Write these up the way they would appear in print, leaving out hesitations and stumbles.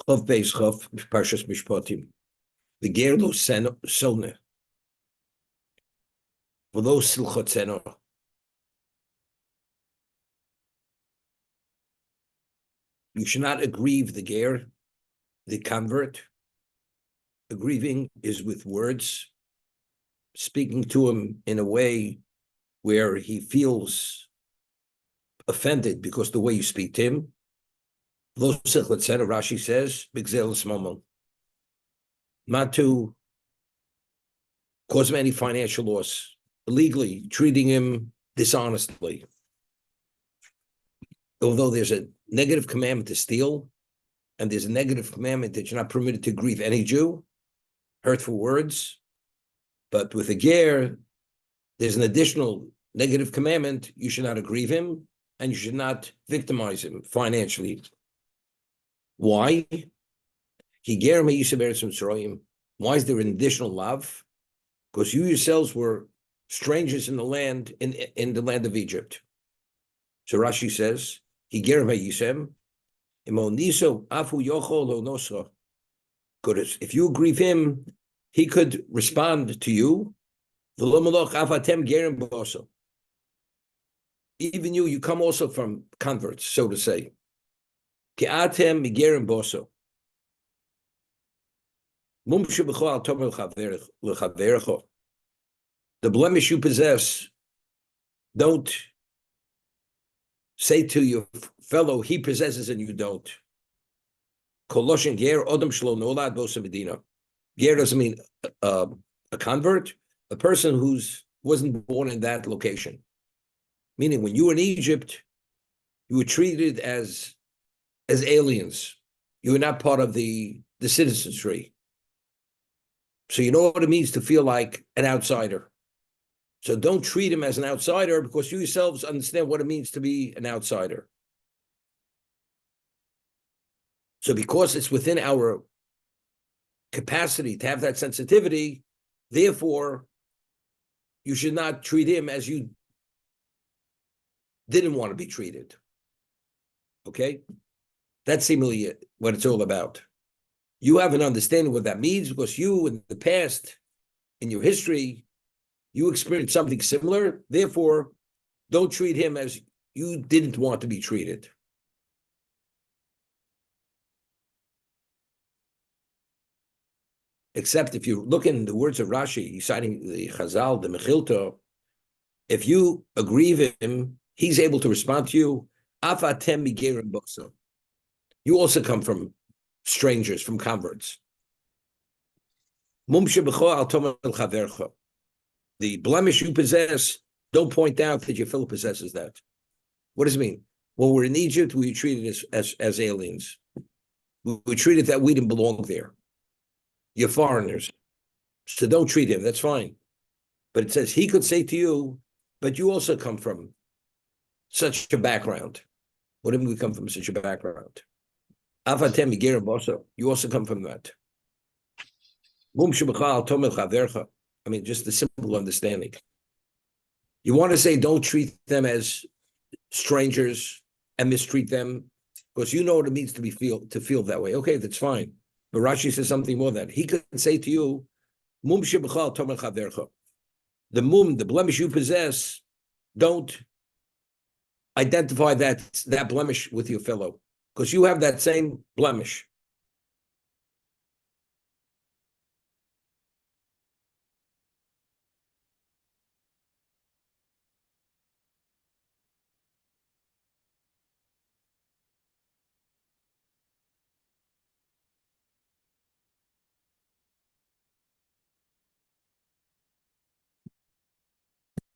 Chav Beis Chav Parshas Mishpatim. The ger lo sone. V'lo silchot seno. You should not aggrieve the ger, the convert. Aggrieving is with words, speaking to him in a way where he feels offended because the way you speak to him. V'lo silchot seno, Rashi says, b'gzel smomon. Not to cause him any financial loss, illegally treating him dishonestly. Although there's a negative commandment to steal, and there's a negative commandment that you're not permitted to grieve any Jew, hurtful words, but with a ger, there's an additional negative commandment: you should not aggrieve him, and you should not victimize him financially. Why? Why is there an additional love? Because you yourselves were strangers in the land, in the land of Egypt. So Rashi says, if you aggrieve him, he could respond to you. Even you come also from converts, so to say. The blemish you possess, don't say to your fellow, he possesses and you don't. Ger doesn't mean a convert, a person who's wasn't born in that location. Meaning, when you were in Egypt, you were treated as aliens. You were not part of the citizenry. So you know what it means to feel like an outsider. So don't treat him as an outsider, because you yourselves understand what it means to be an outsider. So because it's within our capacity to have that sensitivity, therefore, you should not treat him as you didn't want to be treated. Okay? That's seemingly what it's all about. You have an understanding what that means because you, in the past, in your history, you experienced something similar. Therefore, don't treat him as you didn't want to be treated. Except if you look in the words of Rashi, he's citing the Chazal, the Mechilta, if you aggrieve him, he's able to respond to you. Afatem migerim boso. You also come from strangers, from converts. The blemish you possess, don't point out that your fellow possesses that. What does it mean? When we're in Egypt, we were treated as aliens. We were treated that we didn't belong there. You're foreigners. So don't treat him. That's fine. But it says he could say to you, but you also come from such a background. What do you mean we come from such a background? You also come from that. I mean, just the simple understanding. You want to say don't treat them as strangers and mistreat them because you know what it means to feel that way. Okay, that's fine. But Rashi says something more than that. He could say to you, the blemish you possess, don't identify that blemish with your fellow, because you have that same blemish.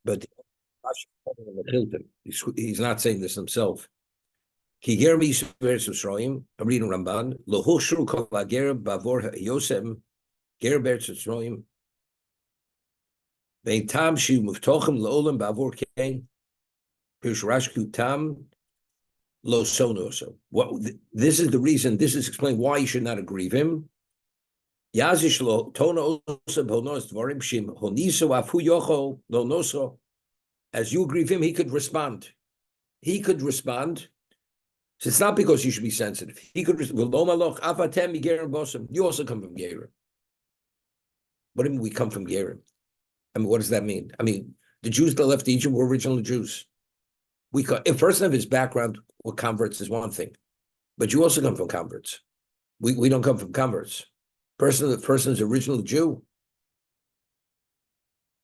But he's not saying this himself. I'm reading Ramban. Lohushru kol hager bavor Yosem ger beretz Yisraelim. Vein tam shi muftochem leolam bavor kein pirush rashku tam lo sonoso. This is the reason. This is explained why you should not aggrieve him. Yazish lo tono osem honos dvarim shim honiso afu yocho lo noso. As you aggrieve him, he could respond. He could respond So it's not because you should be sensitive. He could you also come from Gerim. What do you mean we come from Gerim? I mean, what does that mean? I mean, the Jews that left Egypt were original Jews. If a person of his background were converts is one thing, but you also come from converts. We don't come from converts. The person is original Jew.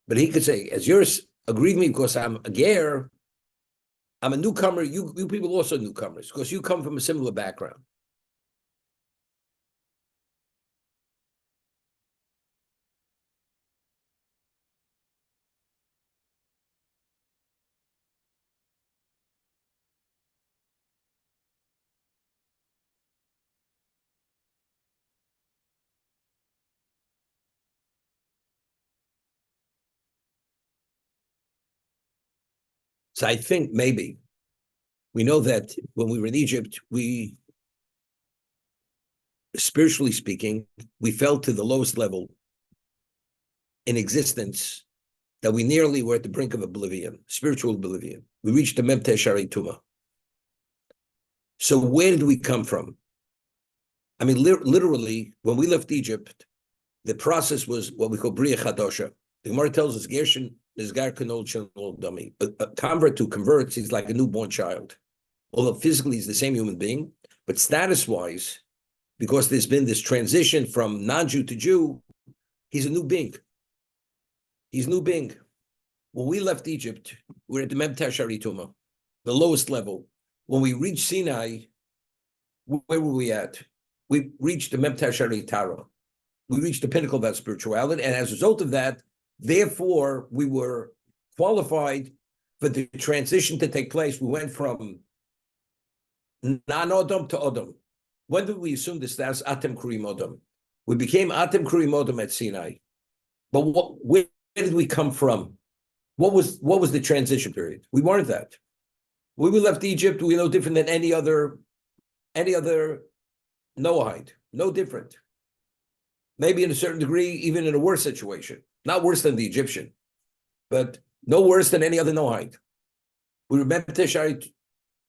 But he could say, as yours, agree with me because I'm a Ger, I'm a newcomer. You people also newcomers because you come from a similar background. So I think maybe we know that when we were in Egypt, spiritually speaking, we fell to the lowest level in existence that we nearly were at the brink of oblivion, spiritual oblivion. We reached the Memte Shari Tuma. So where did we come from? I mean, literally, when we left Egypt, the process was what we call Bria Chadosha. The Gemara tells us, Gershon is Gar Kanol Shalol Dami. A convert who converts, he's like a newborn child. Although physically he's the same human being, but status-wise, because there's been this transition from non-Jew to Jew, he's a new being. He's a new being. When we left Egypt, we were at the Memte Shari Tuma, the lowest level. When we reached Sinai, where were we at? We reached the Memte Shari Tara. We reached the pinnacle of that spirituality, and as a result of that, therefore, we were qualified for the transition to take place. We went from non-Odom to Odom. When did we assume the status Atem Kurim Odom? We became Atem Kurim Odom at Sinai. But where did we come from? What was the transition period? We weren't that. When we left Egypt, we were no different than any other Noahide. No different. Maybe in a certain degree, even in a worse situation. Not worse than the Egyptian, but no worse than any other Noahide. We remember Teshari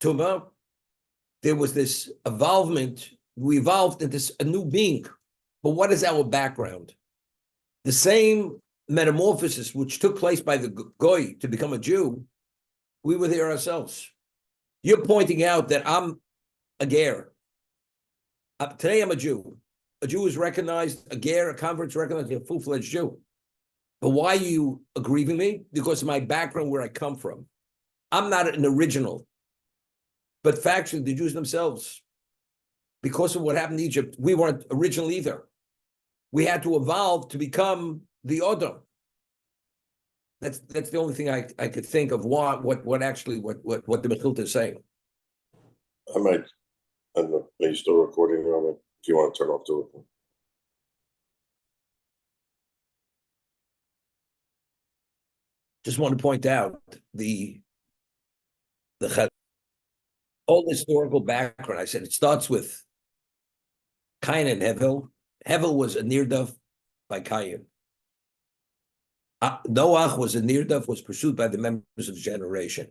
Tuma. There was this evolvement. We evolved into a new being. But what is our background? The same metamorphosis which took place by the Goy to become a Jew, we were there ourselves. You're pointing out that I'm a Ger. Today I'm a Jew. A Jew is recognized, a Ger, a convert is recognized as a full-fledged Jew. But why are you aggrieving me? Because of my background, where I come from. I'm not an original. But factually, the Jews themselves, because of what happened in Egypt, we weren't original either. We had to evolve to become the Odom. That's the only thing I could think of what the Mechilta is saying. I might, I don't know, are you still recording, Robert? If you want to turn off the recording. Just want to point out the whole historical background. I said it starts with Cain and Hevel. Hevel was a Nirdaf by Cain. Noach was a Nirdaf, was pursued by the members of his generation.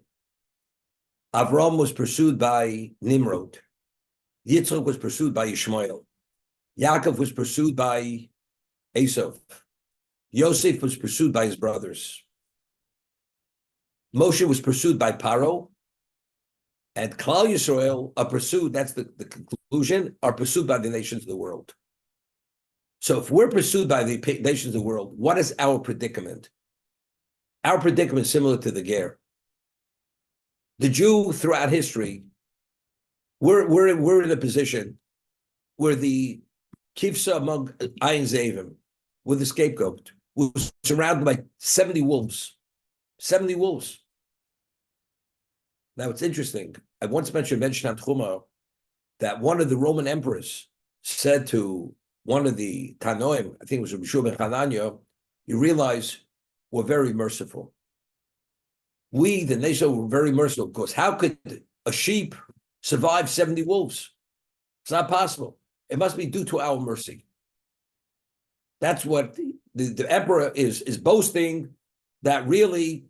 Avram was pursued by Nimrod. Yitzchak was pursued by Ishmael. Yaakov was pursued by Esav. Yosef was pursued by his brothers. Moshe was pursued by Paro. And Klal Yisrael are pursued, that's the conclusion, are pursued by the nations of the world. So if we're pursued by the nations of the world, what is our predicament? Our predicament is similar to the Ger. The Jew throughout history, we're in a position where the Kivsa among Ayin Zevim, with the scapegoat, was surrounded by 70 wolves. 70 wolves. Now it's interesting. I once mentioned on Tchuma that one of the Roman emperors said to one of the Tanoim, I think it was Rishon ben Hananya, you realize we're very merciful. We, the nation, were very merciful because how could a sheep survive 70 wolves? It's not possible. It must be due to our mercy. That's what the emperor is boasting, that really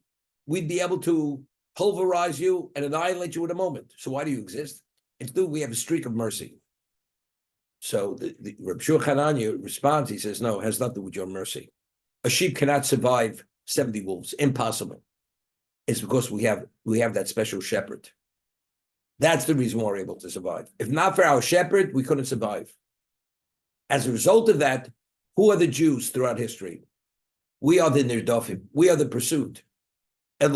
we'd be able to pulverize you and annihilate you in a moment. So why do you exist? we have a streak of mercy. So the Reb Shua Hananya responds, he says, no, it has nothing to do with your mercy. A sheep cannot survive 70 wolves, impossible. It's because we have that special shepherd. That's the reason why we're able to survive. If not for our shepherd, we couldn't survive. As a result of that, who are the Jews throughout history? We are the nirdafim. We are the pursuit. And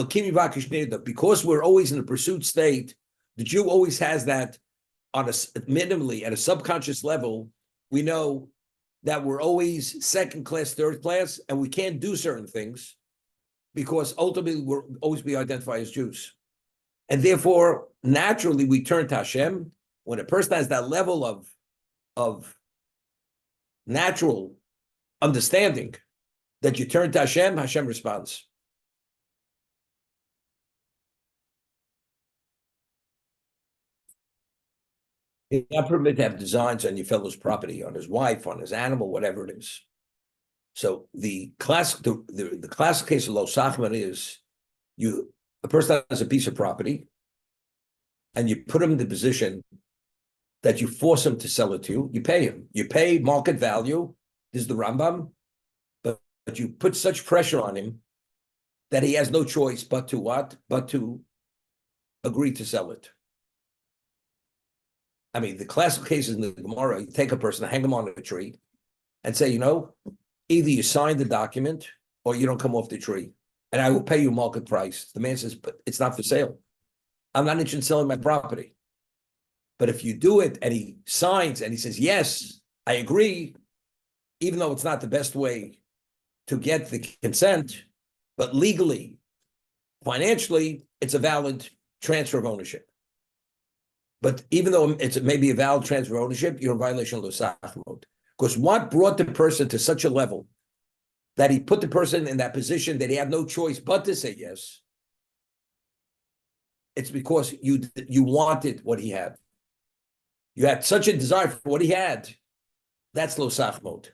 because we're always in a pursuit state, the Jew always has that on a minimally at a subconscious level. We know that we're always second class, third class, and we can't do certain things because ultimately we'll always be identified as Jews. And therefore, naturally, we turn to Hashem. When a person has that level of natural understanding that you turn to Hashem, Hashem responds. You're not permitted to have designs on your fellow's property, on his wife, on his animal, whatever it is. So the classic case of Lo Sachman is a person has a piece of property, and you put him in the position that you force him to sell it to you. You pay him. You pay market value. This is the Rambam, but you put such pressure on him that he has no choice but to what? But to agree to sell it. I mean, the classical cases in the Gemara, you take a person, hang him on a tree, and say, either you sign the document or you don't come off the tree, and I will pay you market price. The man says, but it's not for sale. I'm not interested in selling my property. But if you do it and he signs and he says, yes, I agree, even though it's not the best way to get the consent, but legally, financially, it's a valid transfer of ownership. But even though it's maybe a valid transfer of ownership, you're in violation of the mode. Because what brought the person to such a level that he put the person in that position that he had no choice but to say yes? It's because you wanted what he had. You had such a desire for what he had. That's lo mode.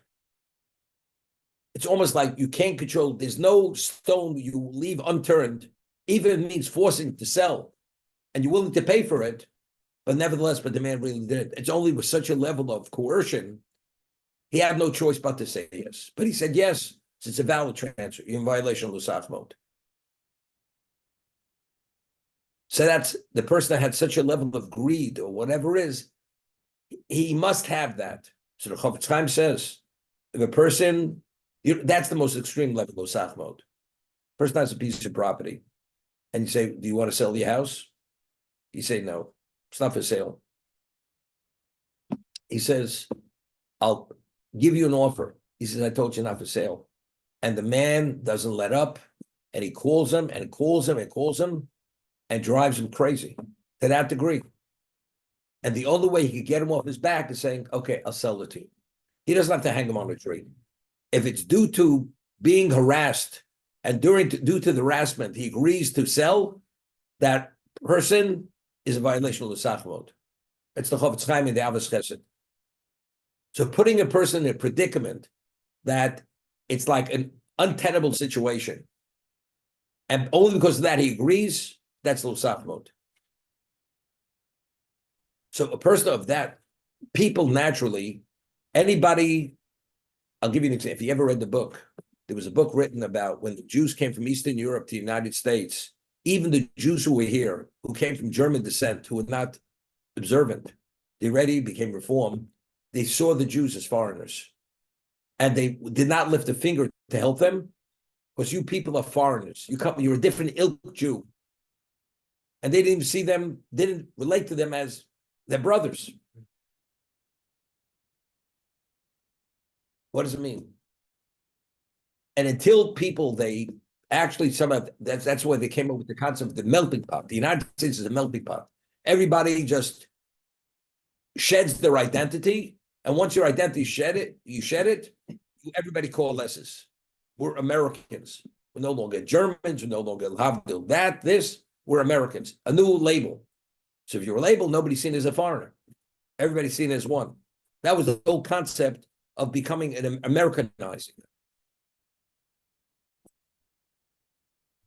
It's almost like you can't control. There's no stone you leave unturned, even if it means forcing to sell, and you're willing to pay for it. But nevertheless, the man really did it. It's only with such a level of coercion, he had no choice but to say yes. But he said yes, so it's a valid transfer. You're in violation of Lusaf mode. So that's the person that had such a level of greed or whatever it is, he must have that. So the Chofetz Chaim says, if a person, that's the most extreme level of Lusaf mode. Person has a piece of property, and you say, do you want to sell your house? You say no. It's not for sale. He says, I'll give you an offer. He says, I told you not for sale. And the man doesn't let up, and he calls him and calls him and calls him and drives him crazy to that degree. And the only way he could get him off his back is saying, okay, I'll sell it to you. He doesn't have to hang him on a tree. If it's due to being harassed and due to the harassment, he agrees to sell, that person is a violation of the Sachmod. It's the Chofetz Chaim in the Avos Chesed. So putting a person in a predicament that it's like an untenable situation, and only because of that he agrees, that's the Sachmod. So a person of that, people naturally, anybody, I'll give you an example. If you ever read the book, there was a book written about when the Jews came from Eastern Europe to the United States. Even the Jews who were here, who came from German descent, who were not observant, they already became Reform. They saw the Jews as foreigners. And they did not lift a finger to help them, because you people are foreigners. You're a different ilk Jew. And they didn't even see them, didn't relate to them as their brothers. What does it mean? And until people, they actually, that's why they came up with the concept of the melting pot. The United States is a melting pot. Everybody just sheds their identity, and once your identity you shed it, everybody coalesces. We're Americans. We're no longer Germans. We're no longer Havdil, this. We're Americans. A new label. So if you're a label, nobody's seen as a foreigner. Everybody's seen as one. That was the whole concept of becoming an Americanizing.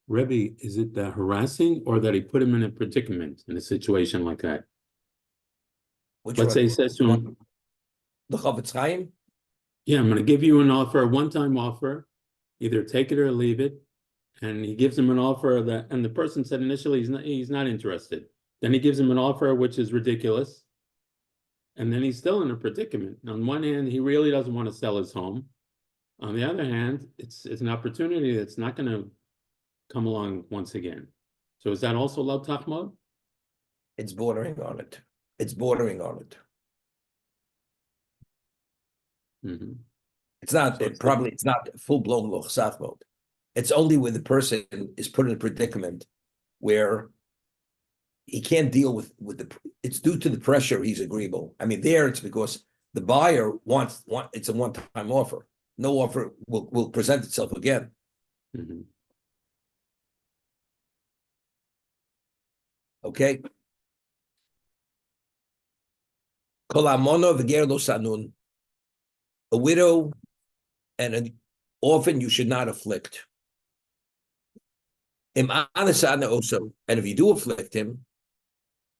Rebbe, is it the harassing or that he put him in a predicament in a situation like that? Which Let's say one? he says to him, The Chofetz Chaim? yeah, I'm going to give you an offer, a one-time offer, either take it or leave it. And he gives him an offer that, and the person said initially he's not interested. Then he gives him an offer which is ridiculous. And then he's still in a predicament. On one hand, he really doesn't want to sell his home. On the other hand, it's an opportunity that's not going to come along once again. So is that also Lo Tachmod? It's bordering on it. It's bordering on it. Mm-hmm. It's not, So it's not full-blown Lo Chsachmod. It's only when the person is put in a predicament where he can't deal with it's due to the pressure he's agreeable. I mean, there it's because the buyer wants it's a one-time offer. No offer will present itself again. Mm-hmm. Okay. Kol almana v'ger lo sanun. A widow and an orphan you should not afflict. Im anasana also, and if you do afflict him,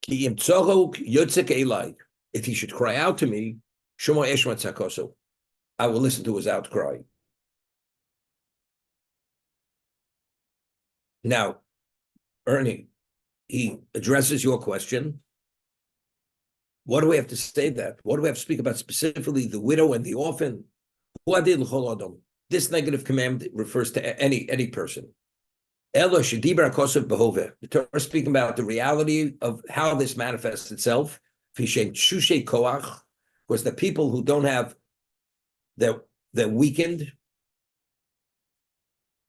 ki im tzorok yotzek elai. If he should cry out to me, shema eshma tzakoso, I will listen to his outcry. Now, Ernie, he addresses your question. What do we have to say that? What do we have to speak about specifically the widow and the orphan? This negative command refers to any person. The Torah is speaking about the reality of how this manifests itself. Because the people who don't have, they're weakened.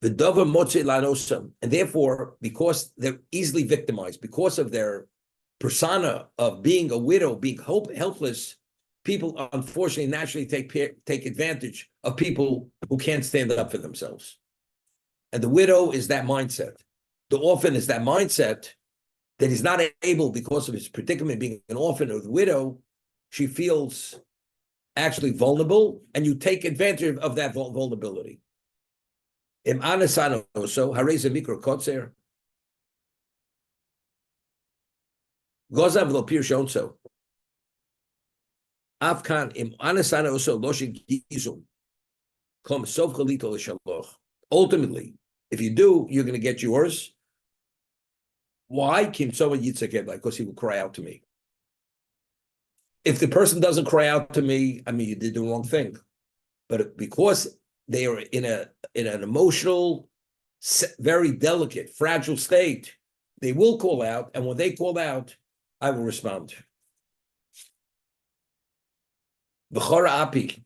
The Dover Motze Lanosam, and therefore, because they're easily victimized, because of their persona of being a widow, being helpless, people unfortunately naturally take advantage of people who can't stand up for themselves. And the widow is that mindset. The orphan is that mindset that he's not able, because of his predicament being an orphan or the widow, she feels actually vulnerable, and you take advantage of that vulnerability. Im anasano so hareza mikro kotzer gozav lo pir shonso afkan im anasano so loshin gizum kom sof chalito l'shaloch. Ultimately, if you do, you're going to get yours. Why? Kim someone yitzaked, because he will cry out to me. If the person doesn't cry out to me, I mean, you did the wrong thing. But because they are in an emotional, very delicate, fragile state, they will call out, and when they call out, I will respond. V'chora api,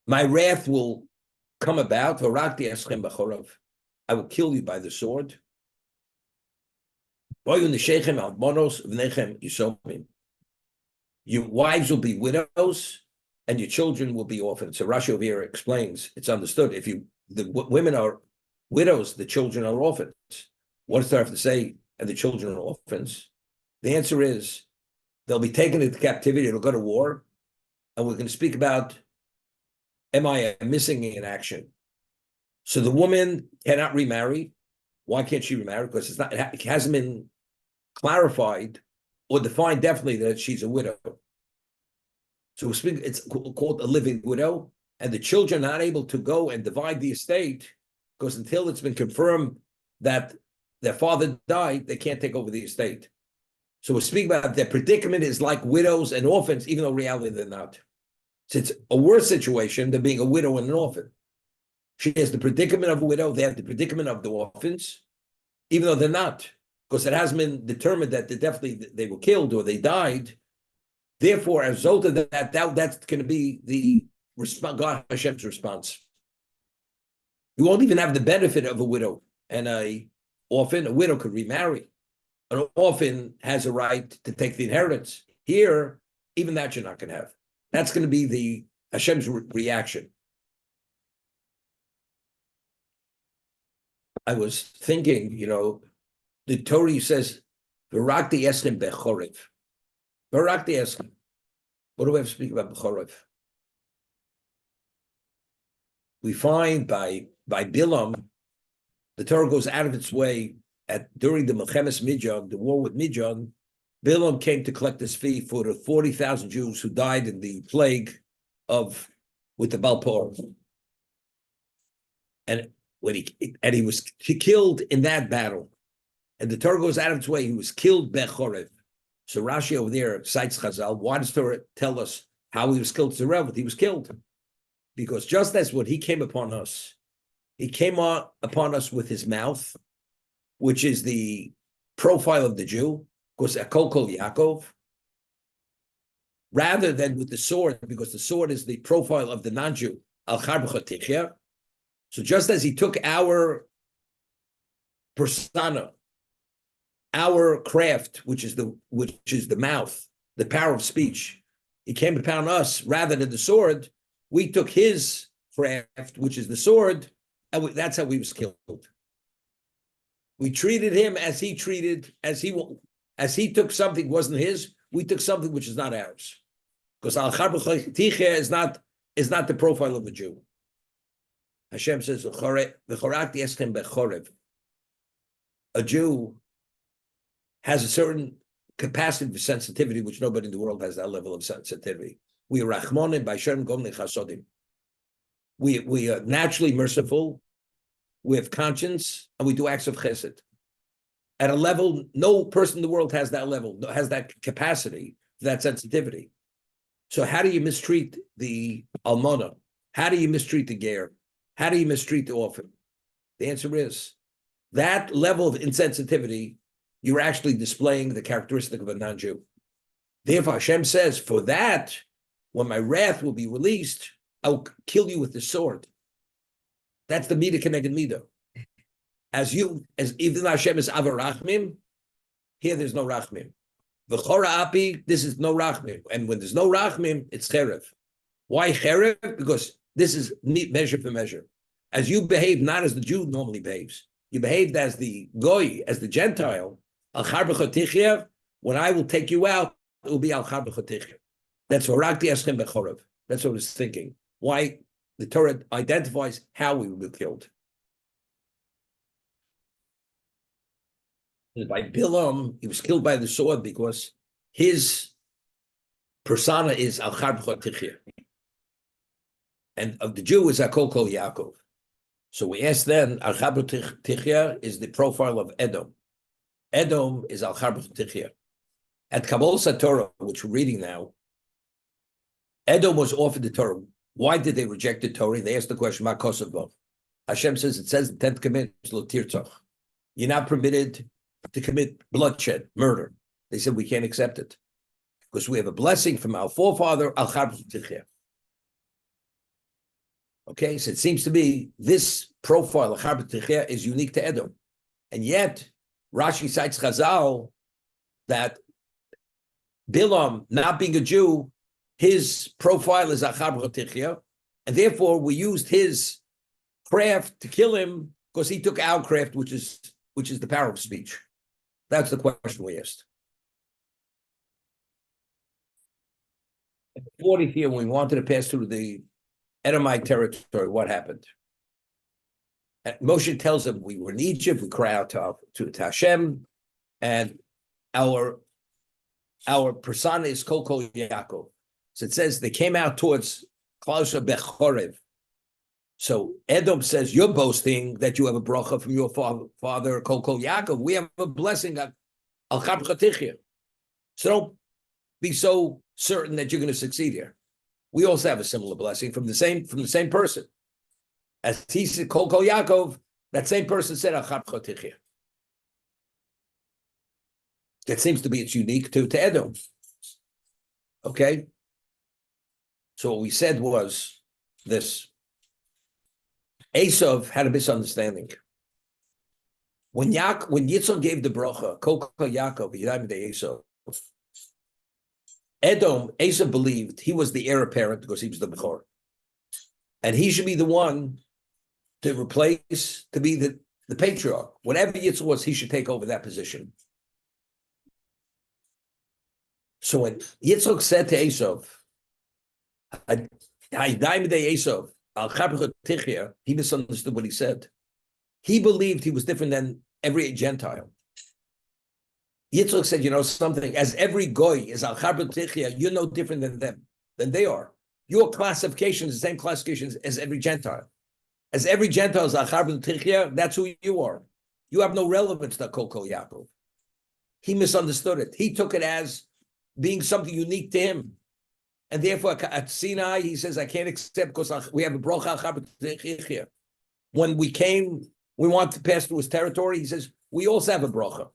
my wrath will come about. V'rakti eschem b'chorav, I will kill you by the sword. Your wives will be widows, and your children will be orphans. So Rashi over here explains, it's understood. If the women are widows, the children are orphans. What does there have to say? And the children are orphans. The answer is they'll be taken into captivity. It'll go to war, and we're going to speak about MIA, missing in action. So the woman cannot remarry. Why can't she remarry? Because it hasn't been clarified or defined definitely that she's a widow. So it's called a living widow, and the children are not able to go and divide the estate, because until it's been confirmed that their father died, they can't take over the estate. So we're speaking about their predicament is like widows and orphans, even though in reality they're not. So it's a worse situation than being a widow and an orphan. She has the predicament of a widow, they have the predicament of the orphans, even though they're not, because it hasn't been determined that they were killed or they died. Therefore, as a result of that, that's going to be the God Hashem's response. You won't even have the benefit of a widow and a orphan. A widow could remarry. An orphan has a right to take the inheritance. Here, even that you're not going to have. That's going to be the Hashem's reaction. I was thinking, the Torah says, "V'rakti eschem bechorev." V'rakti eschem. What do we have to speak about bechorev? We find by Bilam, the Torah goes out of its way during the Melchemes Midyan, the war with Midyan, Bilam came to collect his fee for the 40,000 Jews who died in the plague with the Balpor. And he was killed in that battle. And the Torah goes out of its way. He was killed Bechorev. So Rashi over there cites Chazal. Why does Torah tell us how he was killed? He was killed because just as when he came upon us, he came upon us with his mouth, which is the profile of the Jew, because Akol Kol Yaakov, rather than with the sword, because the sword is the profile of the non-Jew, Al Charbcha Tichya. So just as he took our persona, our craft, which is the mouth, the power of speech, he came upon us rather than the sword. We took his craft, which is the sword, and that's how he was killed. We treated him as he took something wasn't his. We took something which is not ours, because al charbcha tichya is not the profile of a Jew. Hashem says, a Jew has a certain capacity for sensitivity, which nobody in the world has that level of sensitivity. We are rachmonim by Shem gomni chasodim. We are naturally merciful. We have conscience, and we do acts of chesed. At a level, no person in the world has that level, has that capacity, that sensitivity. So how do you mistreat the almana? How do you mistreat the ger? How do you mistreat the orphan? The answer is that level of insensitivity, you're actually displaying the characteristic of a non-Jew. Therefore, Hashem says, for that, when my wrath will be released, I'll kill you with the sword. That's the midah keneged midah. As even Hashem is avarachmim, here there's no rachmim. V'chora api, this is no rachmim. And when there's no rachmim, it's cherev. Why cherev? Because this is measure for measure. As you behave not as the Jew normally behaves, you behaved as the goy, as the Gentile, al charbcha tichya, when I will take you out, it will be al charbcha tichya. That's what eschem bechorev. That's what it's thinking. Why the Torah identifies how we will be killed. And by Bilam, he was killed by the sword because his persona is al charbcha tichya. And of the Jew is Akol Kol Yaakov. So we ask then, Al Charbcha Tichya is the profile of Edom. Edom is Al Charbcha Tichya. At Kabbalah Satorah, which we're reading now, Edom was offered the Torah. Why did they reject the Torah? They asked the question, Ma Kosovo. Hashem says, it says the 10th commandment, Lo Tirtzach. You're not permitted to commit bloodshed, murder. They said, we can't accept it. Because we have a blessing from our forefather, Al Charbcha Tichya. Okay, so it seems to be this profile of Charbcha Tichya is unique to Edom. And yet, Rashi cites Chazal that Bilam, not being a Jew, his profile is a Charbcha Tichya, and therefore we used his craft to kill him because he took our craft, which is the power of speech. That's the question we asked. 40th year, when we wanted to pass through the Edomite territory, what happened? And Moshe tells them, we were in Egypt, we cry out to Hashem, and our persona is Kol Kol Yaakov. So it says they came out towards Klausha Bechorev. So Edom says, you're boasting that you have a bracha from your father Kol Kol Yaakov. We have a blessing of Al Charbcha Tichya. So don't be so certain that you're going to succeed here. We also have a similar blessing from the same person. As he said, Kol Kol Yaakov, that same person said, Al Charbcha Tichya. That seems to be it's unique to Edom. Okay? So what we said was this. Esav had a misunderstanding. When Yitzchak gave the bracha, Kol Kol Yaakov, Yidayim de Esav, Esav believed he was the heir apparent because he was the Bechor. And he should be the one to replace, to be the patriarch. Whatever Yitzchak was, he should take over that position. So when Yitzchak said to Esav, he misunderstood what he said. He believed he was different than every Gentile. Yitzchak said, you know something, as every goy is al charbet tichya, you're no different than them, than they are. Your classification is the same classification as every Gentile. As every Gentile is al charbet tichya, that's who you are. You have no relevance to Kol Yaakov. He misunderstood it. He took it as being something unique to him. And therefore, at Sinai, he says, I can't accept because we have a brocha al charbet tichya. When we came, we want to pass through his territory, he says, we also have a brocha.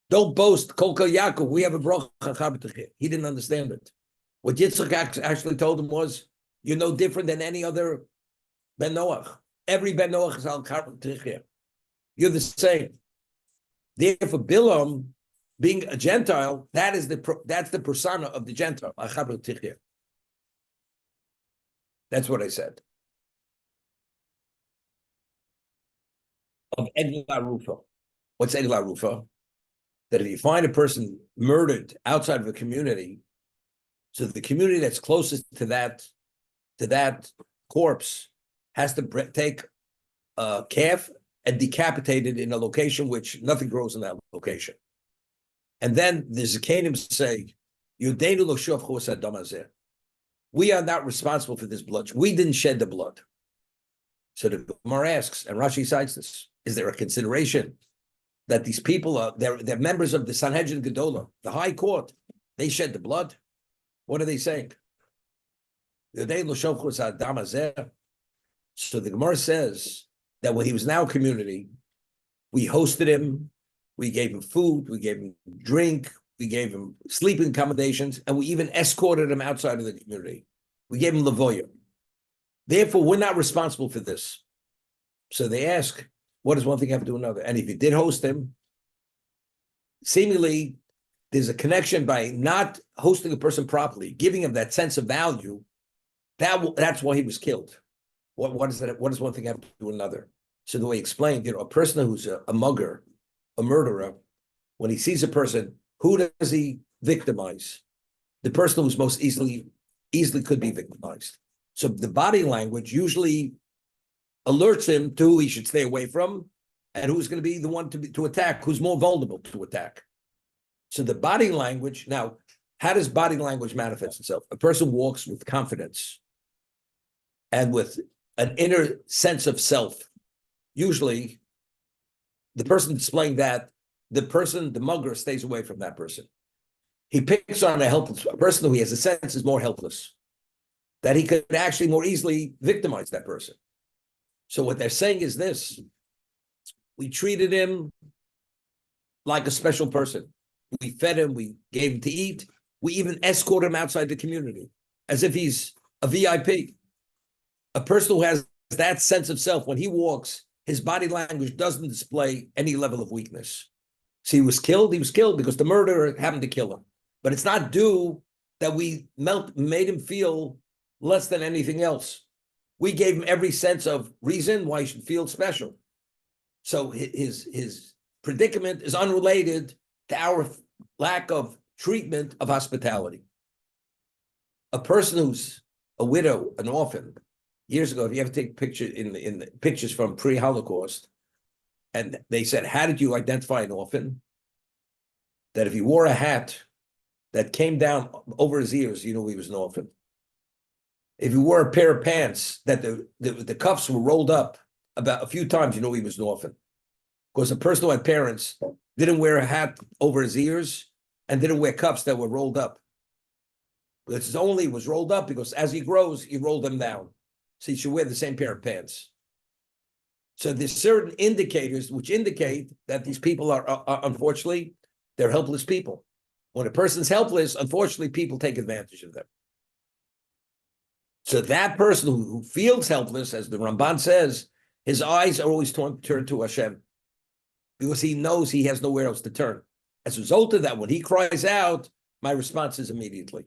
Don't boast, Kol Yaakov, we have a brocha. He didn't understand it. What Yitzchak actually told him was, you're no different than any other Ben Noach. Every Ben Noach is al Tichya. You're the same. Therefore, Bilam, being a Gentile, that's the persona of the Gentile, al Tichya. That's what I said. Of Egla Rufa. What's Egla Rufa? That if you find a person murdered outside of a community, so the community that's closest to that corpse has to take a calf and decapitate it in a location which nothing grows in that location. And then the Zakanim say, we are not responsible for this blood. We didn't shed the blood. So the Gemara asks, and Rashi cites this, is there a consideration that these people are they're members of the Sanhedrin Gedolah, the high court? They shed the blood. What are they saying? So the Gemara says that when he was in our community, we hosted him, we gave him food, we gave him drink, we gave him sleeping accommodations, and we even escorted him outside of the community. We gave him lavoya. Therefore, we're not responsible for this. So they ask, what does one thing have to do with another? And if you did host him, seemingly there's a connection by not hosting a person properly, giving him that sense of value. That's why he was killed. What is that? What does one thing have to do with another? So the way he explained, a person who's a mugger, a murderer, when he sees a person, who does he victimize? The person who's most easily could be victimized. So the body language usually alerts him to who he should stay away from and who's going to be the one to attack, who's more vulnerable to attack. So the body language, now, how does body language manifest itself? A person walks with confidence and with an inner sense of self. Usually, the person displaying that, the mugger stays away from that person. He picks on a person who he has a sense is more helpless, that he could actually more easily victimize that person. So what they're saying is this: we treated him like a special person. We fed him, we gave him to eat, we even escorted him outside the community, as if he's a VIP. A person who has that sense of self, when he walks, his body language doesn't display any level of weakness. So he was killed because the murderer happened to kill him. But it's not due that we made him feel less than anything else. We gave him every sense of reason why he should feel special. So his predicament is unrelated to our lack of treatment of hospitality. A person who's a widow, an orphan, years ago, if you ever take picture in the pictures from pre-Holocaust, and they said, how did you identify an orphan? That if he wore a hat that came down over his ears, you knew he was an orphan. If he wore a pair of pants that the cuffs were rolled up about a few times, you know he was an orphan. Because a person who had parents didn't wear a hat over his ears and didn't wear cuffs that were rolled up. It only was rolled up because as he grows, he rolled them down. So he should wear the same pair of pants. So there's certain indicators which indicate that these people are unfortunately, they're helpless people. When a person's helpless, unfortunately, people take advantage of them. So that person who feels helpless, as the Ramban says, his eyes are always turned to Hashem because he knows he has nowhere else to turn. As a result of that, when he cries out, my response is immediately.